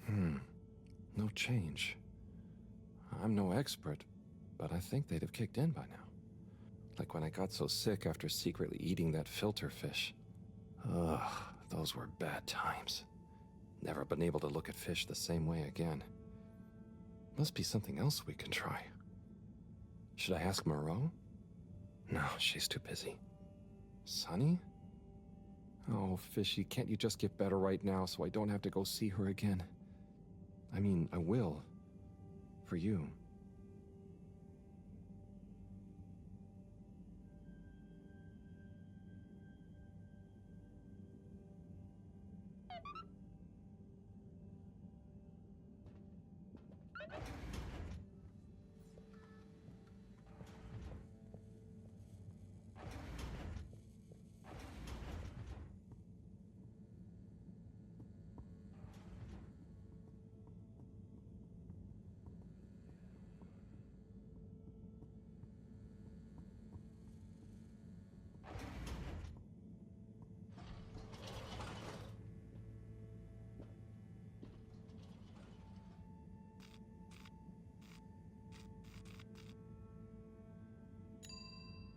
No change. I'm no expert, but I think they'd have kicked in by now. Like when I got so sick after secretly eating that filter fish. Ugh, those were bad times. Never been able to look at fish the same way again. Must be something else we can try. Should I ask Moreau? No, she's too busy. Sunny? Oh, Fishy, can't you just get better right now so I don't have to go see her again? I mean, I will. For you.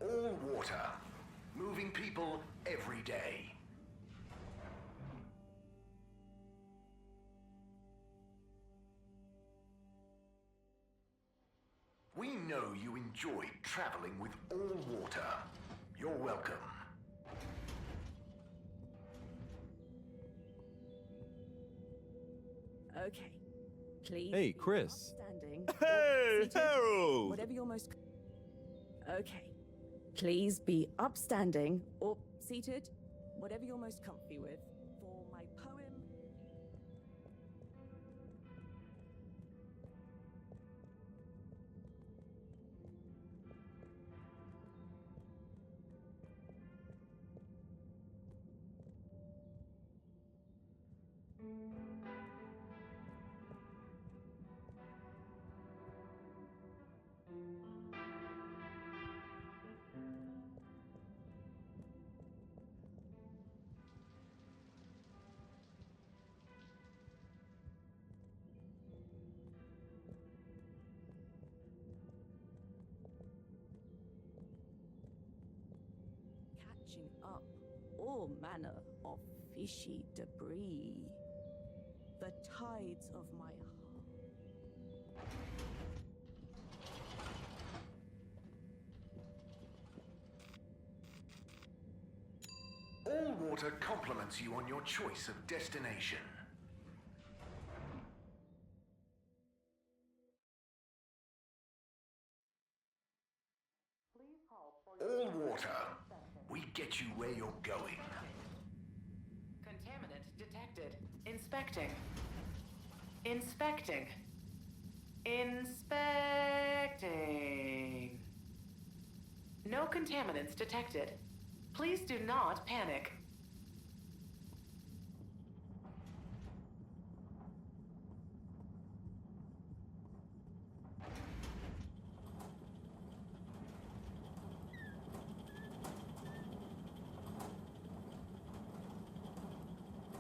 All water. Moving people every day. We know you enjoy traveling with all water. You're welcome. Okay. Please. Hey, be Chris. upstanding or Hey, seated, Harold! Whatever you're most. Okay. Please be upstanding or seated, whatever you're most comfy with, for my poem. Catching up all manner of fishy debris. The tides of my heart. All water compliments you on your choice of destination. All water. We get you where you're going. Contaminant detected. Inspecting. Inspecting. Inspecting. No contaminants detected. Please do not panic.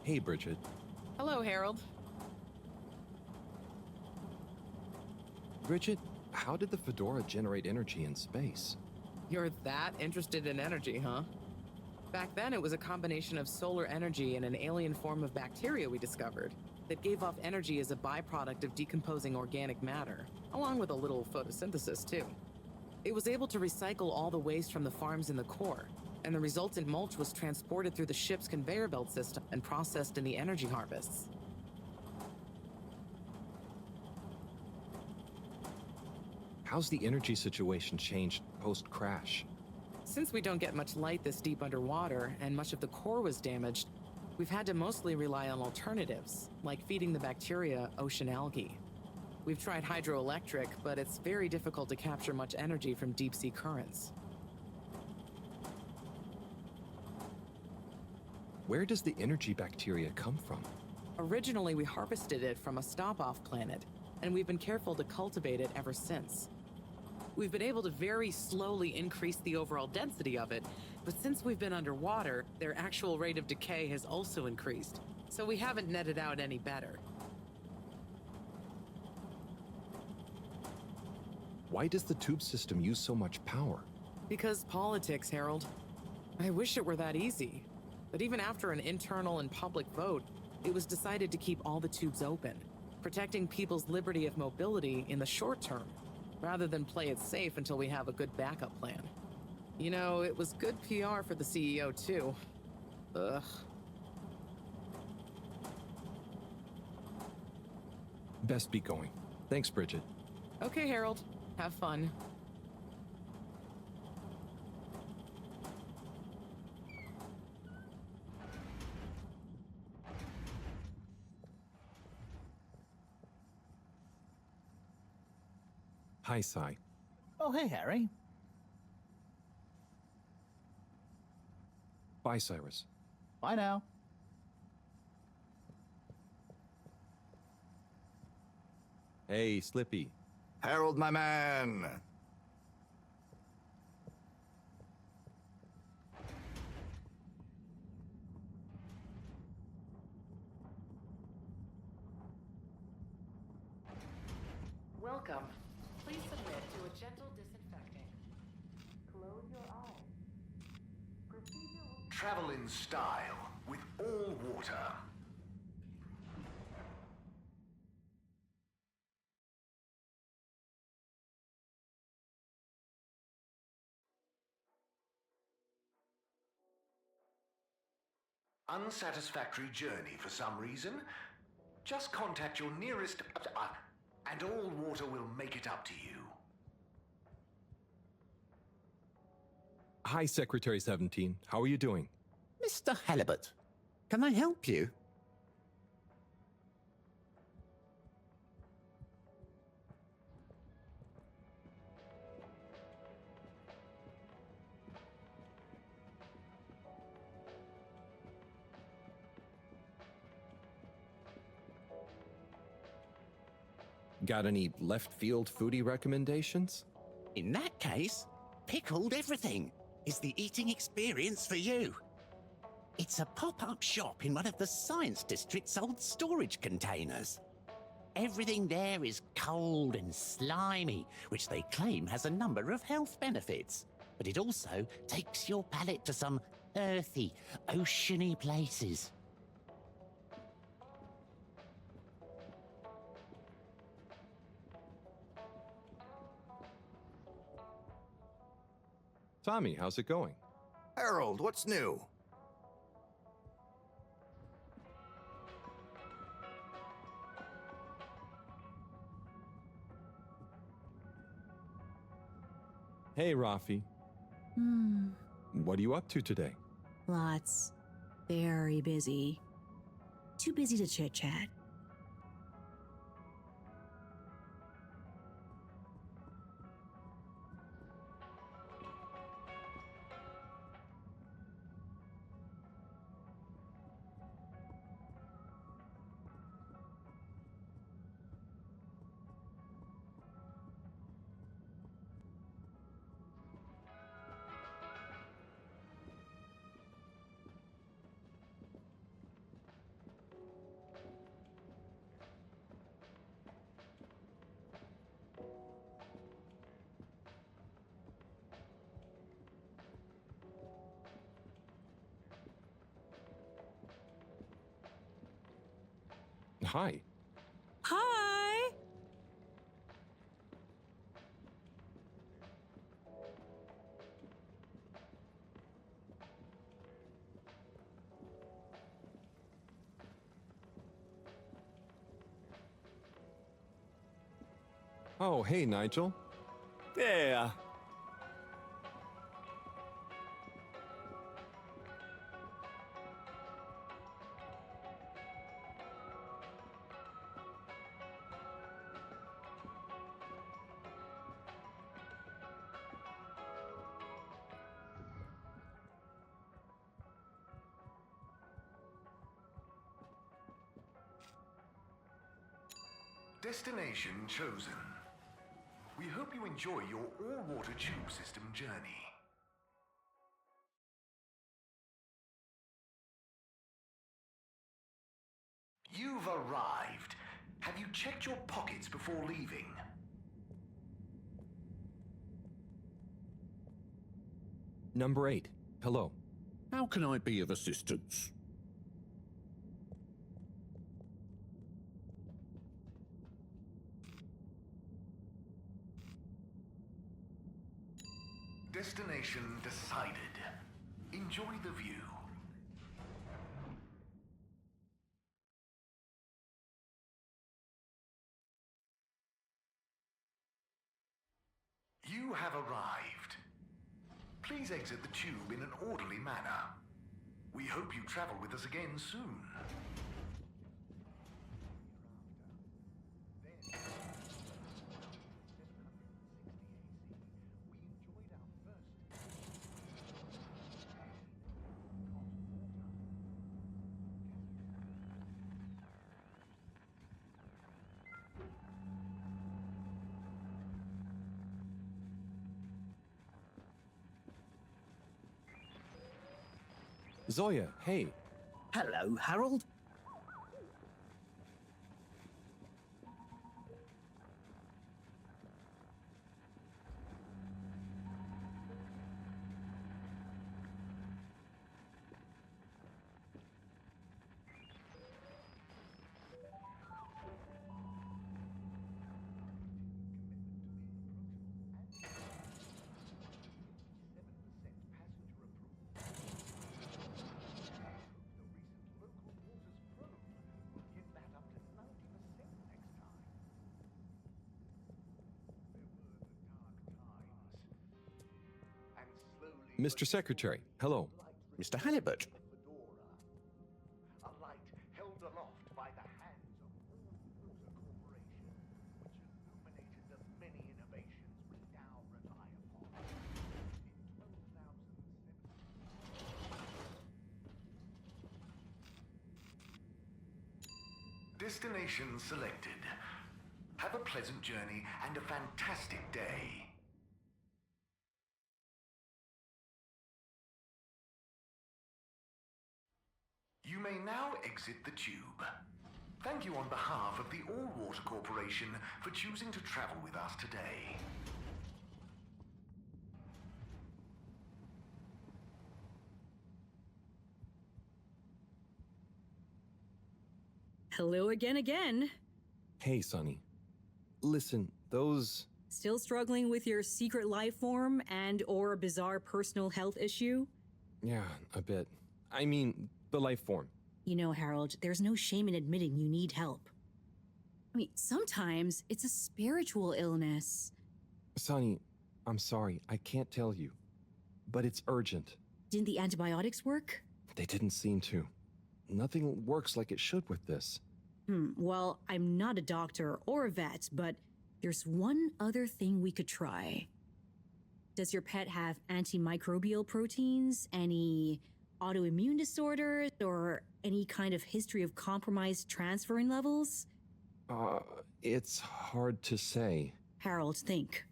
Hey, Bridget. Hello, Harold. Bridget, how did the Fedora generate energy in space? You're that interested in energy, huh? Back then, it was a combination of solar energy and an alien form of bacteria we discovered that gave off energy as a byproduct of decomposing organic matter, along with a little photosynthesis, too. It was able to recycle all the waste from the farms in the core, and the resultant mulch was transported through the ship's conveyor belt system and processed in the energy harvests. How's the energy situation changed post-crash? Since we don't get much light this deep underwater, and much of the core was damaged, we've had to mostly rely on alternatives, like feeding the bacteria ocean algae. We've tried hydroelectric, but it's very difficult to capture much energy from deep-sea currents. Where does the energy bacteria come from? Originally, we harvested it from a stop-off planet, and we've been careful to cultivate it ever since. We've been able to very slowly increase the overall density of it, but since we've been underwater, their actual rate of decay has also increased, so we haven't netted out any better. Why does the tube system use so much power? Because politics, Harold. I wish it were that easy. But even after an internal and public vote, it was decided to keep all the tubes open, protecting people's liberty of mobility in the short term, rather than play it safe until we have a good backup plan. You know, it was good PR for the CEO, too. Ugh. Best be going. Thanks, Bridget. Okay, Harold. Have fun. Hi, Sai. Oh, hey, Harry. Bye, Cyrus. Bye now. Hey, Slippy. Harold, my man. Welcome. Please submit to a gentle disinfecting. Close your eyes. Travel in style with all water. Unsatisfactory journey for some reason? Just contact your nearest... and all water will make it up to you. Hi, Secretary 17. How are you doing? Mr. Halibut, can I help you? Got any left field foodie recommendations? In that case, pickled everything is the eating experience for you. It's a pop-up shop in one of the Science District's old storage containers. Everything there is cold and slimy, which they claim has a number of health benefits. But it also takes your palate to some earthy, oceany places. Tommy, how's it going? Harold, what's new? Hey, Rafi. What are you up to today? Lots. Very busy. Too busy to chit-chat. Hi. Hi! Oh, hey, Nigel. Yeah. Destination chosen. We hope you enjoy your all-water tube system journey. You've arrived. Have you checked your pockets before leaving? Number 8. Hello. How can I be of assistance? Destination decided. Enjoy the view. You have arrived. Please exit the tube in an orderly manner. We hope you travel with us again soon. Zoya, hey. Hello, Harold. Mr. Secretary, hello. Mr. Halibut. A light held aloft by the hands of all water corporation, which illuminated the many innovations we now rely upon. In 12,007. Destination selected. Have a pleasant journey and a fantastic day. You may now exit the tube. Thank you on behalf of the All Water Corporation for choosing to travel with us today. Hello again. Hey, Sonny. Listen, those... Still struggling with your secret life form and or a bizarre personal health issue? Yeah, a bit. I mean, the life form. You know, Harold, there's no shame in admitting you need help. I mean, sometimes it's a spiritual illness. Sonny, I'm sorry, I can't tell you. But it's urgent. Didn't the antibiotics work? They didn't seem to. Nothing works like it should with this. Well, I'm not a doctor or a vet, but there's one other thing we could try. Does your pet have antimicrobial proteins, any autoimmune disorders, or any kind of history of compromised transferrin levels? It's hard to say. Harold, think.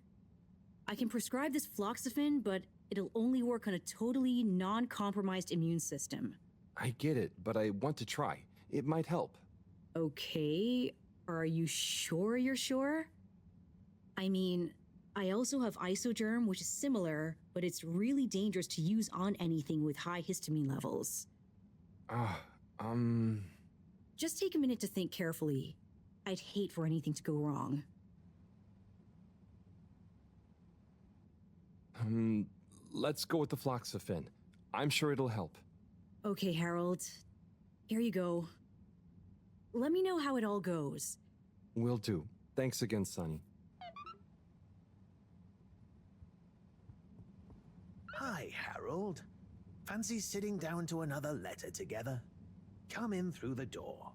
I can prescribe this floxifene, but it'll only work on a totally non-compromised immune system. I get it, but I want to try. It might help. Okay, are you sure you're sure? I mean, I also have Isogerm, which is similar, but it's really dangerous to use on anything with high histamine levels. Just take a minute to think carefully. I'd hate for anything to go wrong. Let's go with the floxifene. I'm sure it'll help. Okay, Harold. Here you go. Let me know how it all goes. Will do. Thanks again, Sonny. Hi, Harold. Fancy sitting down to another letter together? Come in through the door.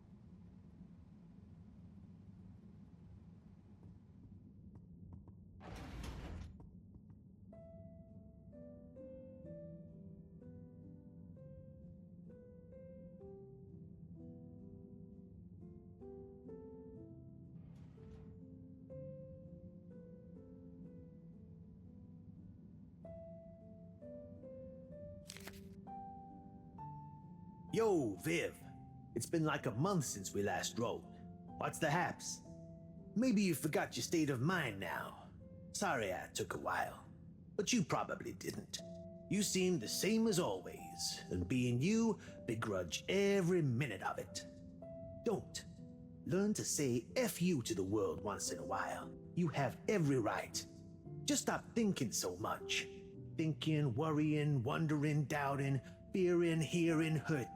Yo, Viv. It's been like a month since we last rode. What's the haps? Maybe you forgot your state of mind now. Sorry I took a while, but you probably didn't. You seem the same as always, and being you, begrudge every minute of it. Don't. Learn to say F you to the world once in a while. You have every right. Just stop thinking so much. Thinking, worrying, wondering, doubting, fearing, hearing, hurting.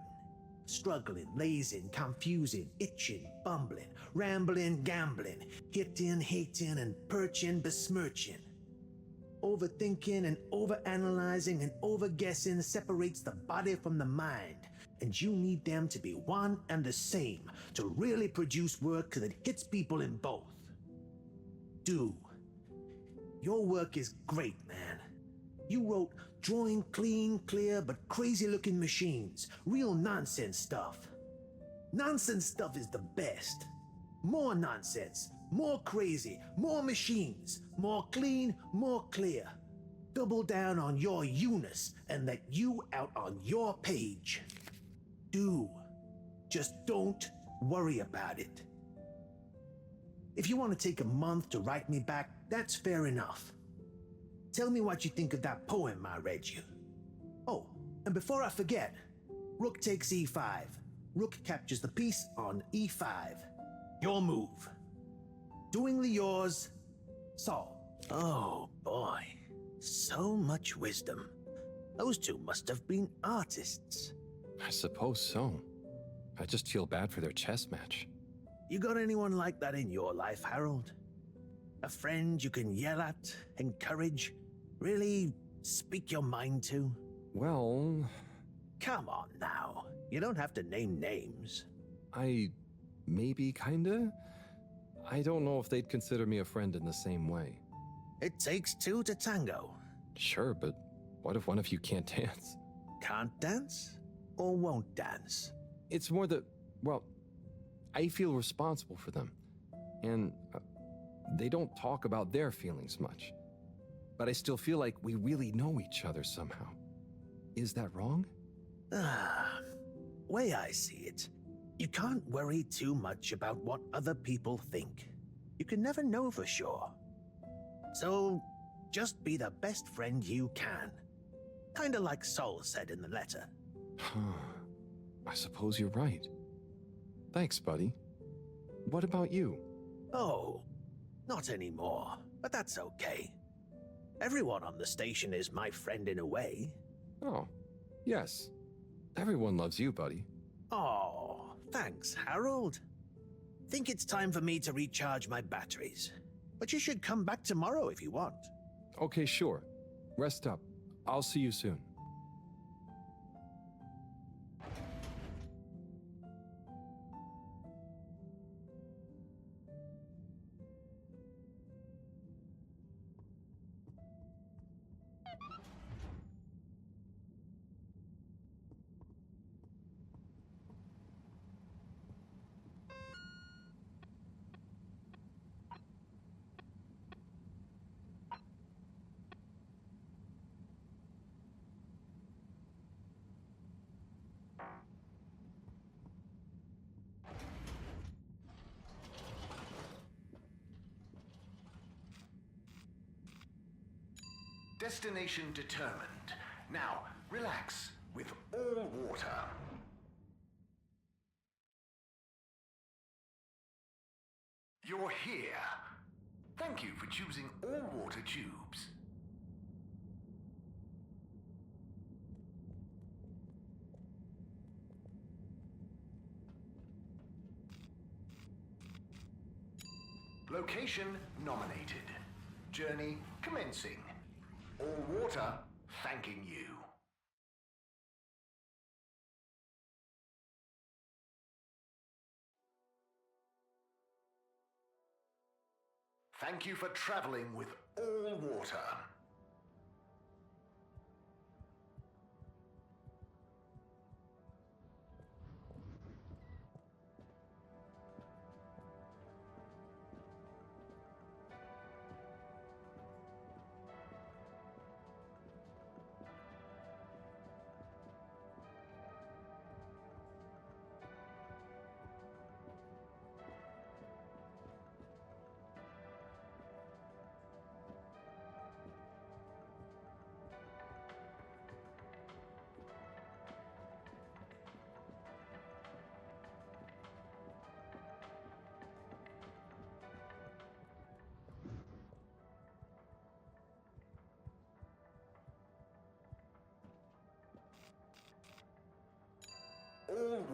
Struggling, lazing, confusing, itching, bumbling, rambling, gambling, hitting, hating, and perching, besmirching. Overthinking and overanalyzing and overguessing separates the body from the mind, and you need them to be one and the same to really produce work that hits people in both. Do. Your work is great, man. You wrote drawing clean, clear, but crazy-looking machines. Real nonsense stuff. Nonsense stuff is the best. More nonsense. More crazy. More machines. More clean. More clear. Double down on your you-ness and let you out on your page. Do. Just don't worry about it. If you want to take a month to write me back, that's fair enough. Tell me what you think of that poem I read you. Oh, and before I forget, rook takes e5. Rook captures the piece on e5. Your move. Doingly yours, Saul. Oh boy, so much wisdom. Those two must have been artists. I suppose so. I just feel bad for their chess match. You got anyone like that in your life, Harold? A friend you can yell at, encourage, really speak your mind to? Well, Come on now. You don't have to name names. maybe kinda? I don't know if they'd consider me a friend in the same way. It takes two to tango. Sure, but what if one of you can't dance? Can't dance? Or won't dance? It's more that, well, I feel responsible for them. And they don't talk about their feelings much. But I still feel like we really know each other somehow. Is that wrong? Way I see it, you can't worry too much about what other people think. You can never know for sure. So, just be the best friend you can. Kinda like Sol said in the letter. I suppose you're right. Thanks, buddy. What about you? Oh, not anymore, but that's okay. Everyone on the station is my friend in a way. Oh, yes. Everyone loves you, buddy. Oh, thanks, Harold. Think it's time for me to recharge my batteries. But you should come back tomorrow if you want. Okay, sure. Rest up. I'll see you soon. Destination determined. Now, relax with all water. You're here. Thank you for choosing all water tubes. Location nominated. Journey commencing. All water thanking you. Thank you for traveling with all water.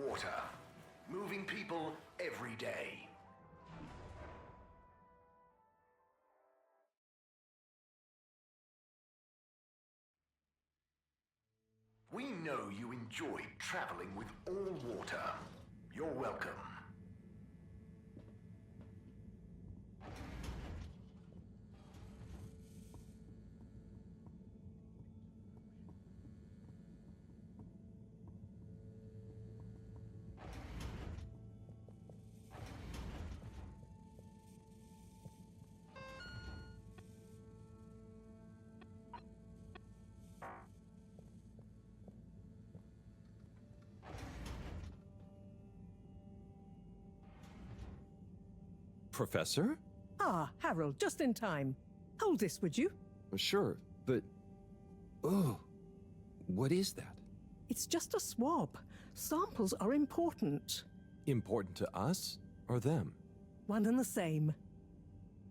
water, moving people every day. We know you enjoyed traveling with all water. You're welcome. Professor? Ah, Harold, just in time. Hold this, would you? Sure, but... Oh, what is that? It's just a swab. Samples are important. Important to us or them? One and the same.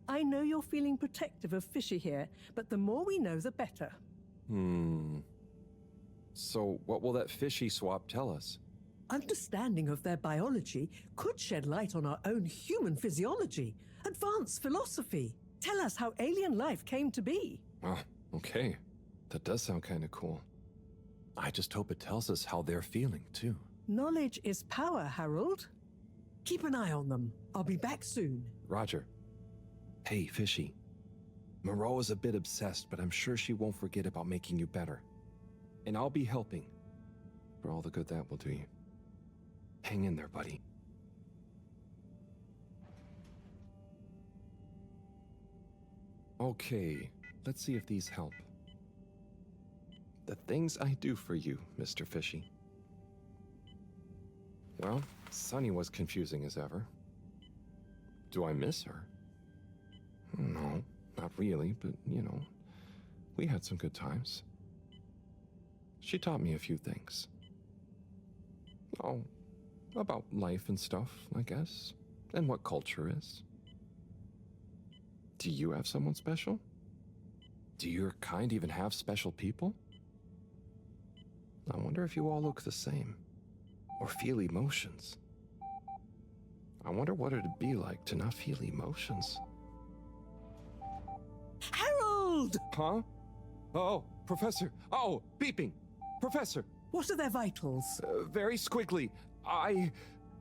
I know you're feeling protective of Fishy here, but the more we know, the better. So what will that fishy swap tell us? Understanding of their biology could shed light on our own human physiology, advance philosophy, tell us how alien life came to be. Oh, okay. That does sound kind of cool. I just hope it tells us how they're feeling, too. Knowledge is power, Harold. Keep an eye on them. I'll be back soon. Roger. Hey, Fishy. Moreau is a bit obsessed, but I'm sure she won't forget about making you better. And I'll be helping. For all the good that will do you. Hang in there, buddy. Okay, let's see if these help. The things I do for you, Mr. Fishy. Well, Sunny was confusing as ever. Do I miss her? No, not really, but, you know, we had some good times. She taught me a few things. Oh, about life and stuff, I guess, and what culture is. Do you have someone special? Do your kind even have special people? I wonder if you all look the same, or feel emotions. I wonder what it'd be like to not feel emotions. Harold! Huh? Oh, Professor. Oh, beeping. Professor. What are their vitals? Very squiggly.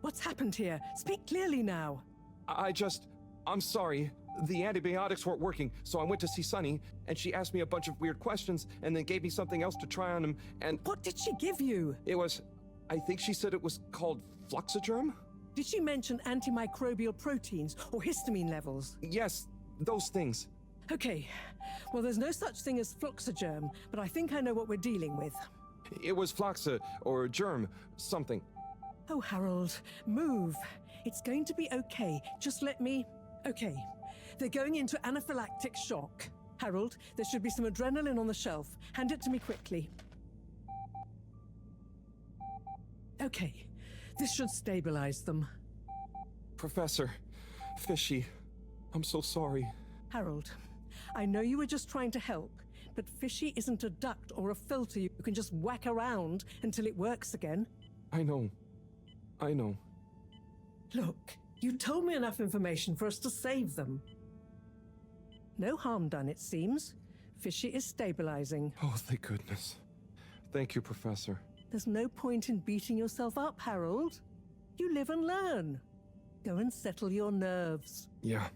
What's happened here? Speak clearly now. I'm sorry. The antibiotics weren't working, so I went to see Sunny, and she asked me a bunch of weird questions, and then gave me something else to try on him, and... What did she give you? It was... I think she said it was called Fluxogerm? Did she mention antimicrobial proteins or histamine levels? Yes, those things. Okay. Well, there's no such thing as Fluxogerm, but I think I know what we're dealing with. It was Floxa, or germ, something. Oh, Harold, move. It's going to be okay. Just let me... Okay. They're going into anaphylactic shock. Harold, there should be some adrenaline on the shelf. Hand it to me quickly. Okay. This should stabilize them. Professor, Fishy, I'm so sorry. Harold, I know you were just trying to help, but Fishy isn't a duct or a filter you can just whack around until it works again. I know. Look, you told me enough information for us to save them. No harm done, it seems. Fishy is stabilizing. Oh, thank goodness. Thank you, Professor. There's no point in beating yourself up, Harold. You live and learn. Go and settle your nerves. Yeah.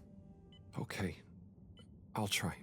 Okay. I'll try.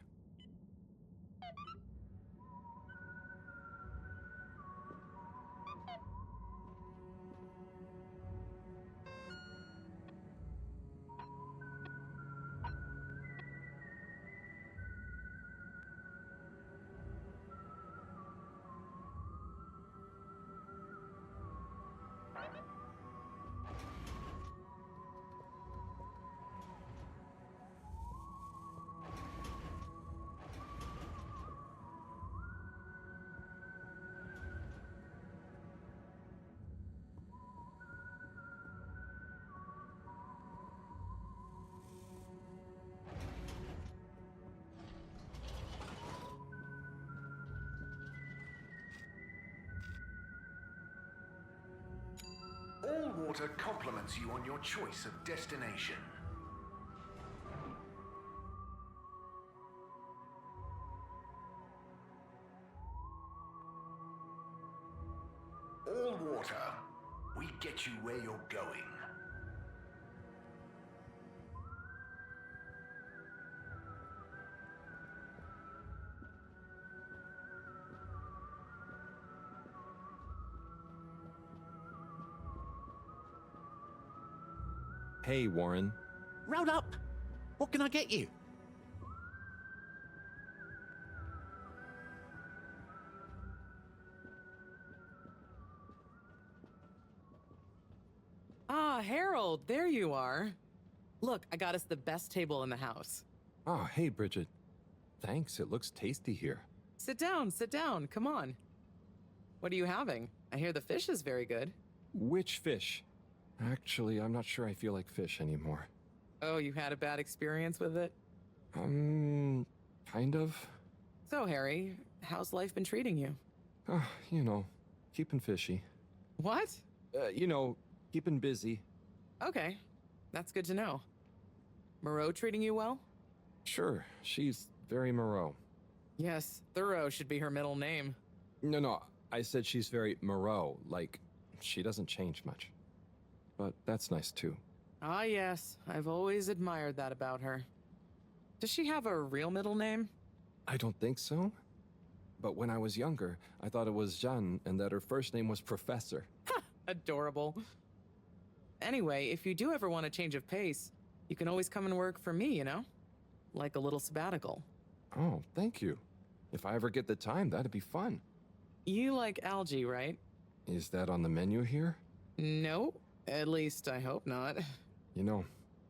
All water compliments you on your choice of destination. All water. We get you where you're going. Hey, Warren. Roll up. What can I get you? Ah, Harold, there you are. Look, I got us the best table in the house. Oh, hey, Bridget. Thanks, it looks tasty here. Sit down, come on. What are you having? I hear the fish is very good. Which fish? Actually, I'm not sure I feel like fish anymore. Oh, you had a bad experience with it? Kind of. So, Harry, how's life been treating you? You know, keeping fishy. What? Keeping busy. Okay, that's good to know. Moreau treating you well? Sure, she's very Moreau. Yes, Thorough should be her middle name. No, I said she's very Moreau, like, she doesn't change much. But that's nice too. Ah, yes, I've always admired that about her. Does she have a real middle name? I don't think so. But when I was younger, I thought it was Jeanne and that her first name was Professor. Adorable. Anyway, if you do ever want a change of pace, you can always come and work for me, you know? Like a little sabbatical. Oh, thank you. If I ever get the time, that'd be fun. You like algae, right? Is that on the menu here? No, at least I hope not.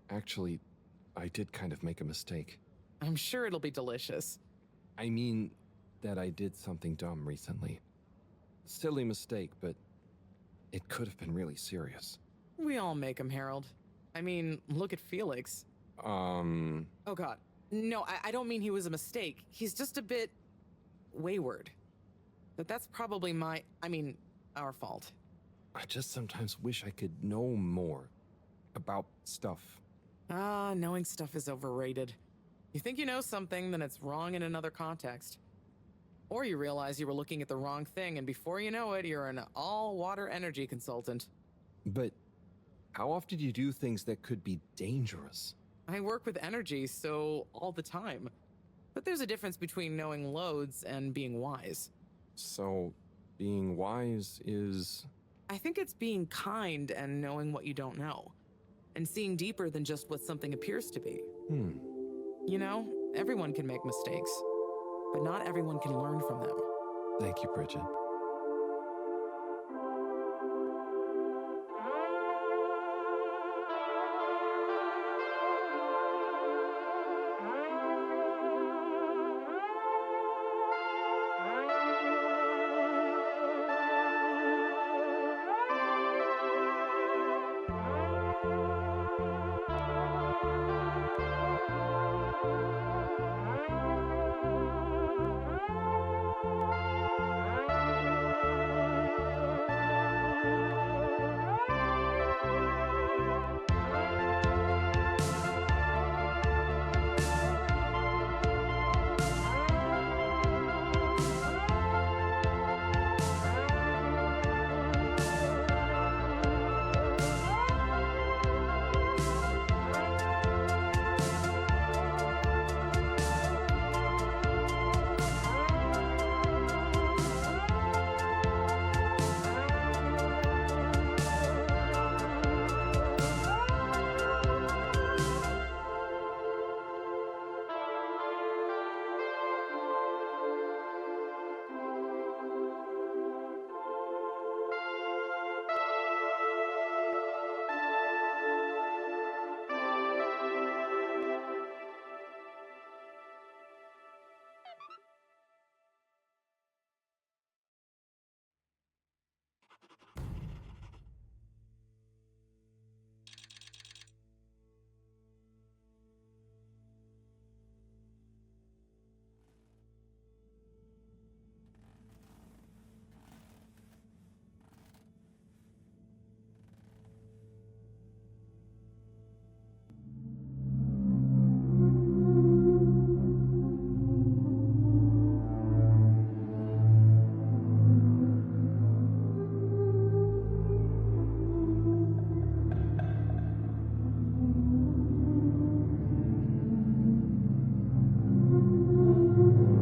Actually, I did kind of make a mistake. I'm sure it'll be delicious. I mean, that I did something dumb recently. Silly mistake, but it could have been really serious. We all make them, Harold. I mean, look at Felix. Oh god. No, I don't mean he was a mistake. He's just a bit wayward. But that's probably our fault. I just sometimes wish I could know more about stuff. Ah, knowing stuff is overrated. You think you know something, then it's wrong in another context. Or you realize you were looking at the wrong thing, and before you know it, you're an all-water energy consultant. But how often do you do things that could be dangerous? I work with energy, so all the time. But there's a difference between knowing loads and being wise. So, being wise is... I think it's being kind and knowing what you don't know. And seeing deeper than just what something appears to be. You know, everyone can make mistakes. But not everyone can learn from them. Thank you, Bridget.